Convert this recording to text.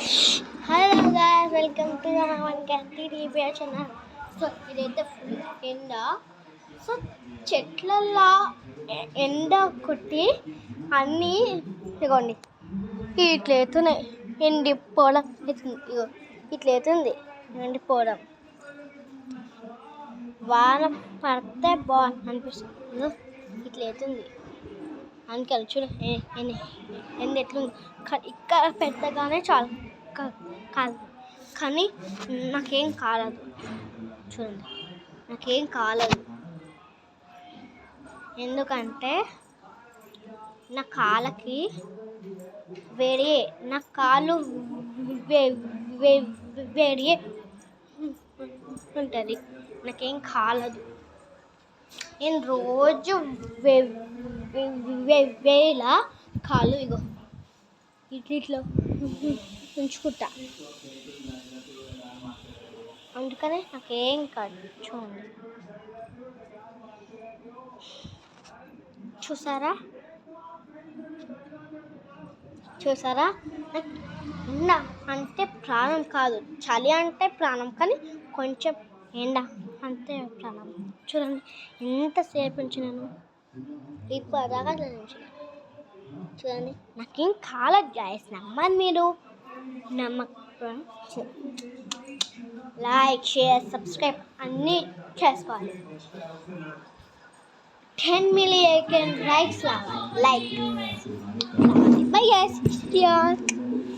Hello guys, welcome to వన్ క్యాంటీ TV channel. So ఇదైతే ఫుల్ ఎండ. సో చెట్లల్లో ఎండ కొట్టి అన్నీ ఇగోండి ఇట్లా అవుతున్నాయి. ఎండిపోవడం అవుతుంది. ఇగో ఇట్లా అవుతుంది ఎండిపోవడం. వాన పడితే బాగుంది అనిపిస్తుంది. ఇగో ఇట్లా అవుతుంది. అందుకని చూడ ఎండ ఎట్లుంది. ఇక్కడ పెద్దగానే చాలు కాదు, కానీ నాకేం కాలేదు. చూడండి, నాకేం కాలేదు. ఎందుకంటే నా కాళ్ళకి వేడి, నా కాళ్ళు వేడి ఉంటుంది. నాకేం కాలేదు. నేను రోజు వేలా కాళ్ళు ఇగో ఇట్లా ఉంచుకుంటా. అందుకనే నాకేం కాదు. చూడండి, చూసారా ఎండ అంటే ప్రాణం కాదు, చలి అంటే ప్రాణం, కానీ కొంచెం ఎండ అంటే ప్రాణం. చూడండి ఎంతసేపు ఉంచినాను, ఇప్పటిదాకా ఉంచిన. చూడండి, నాకేం కాలేదు గాయ్స్. నమ్మని మీరు లైక్, షేర్, సబ్స్క్రైబ్ అన్నీ చేసుకోవాలి. 10 million likes రావాలి. Bye guys.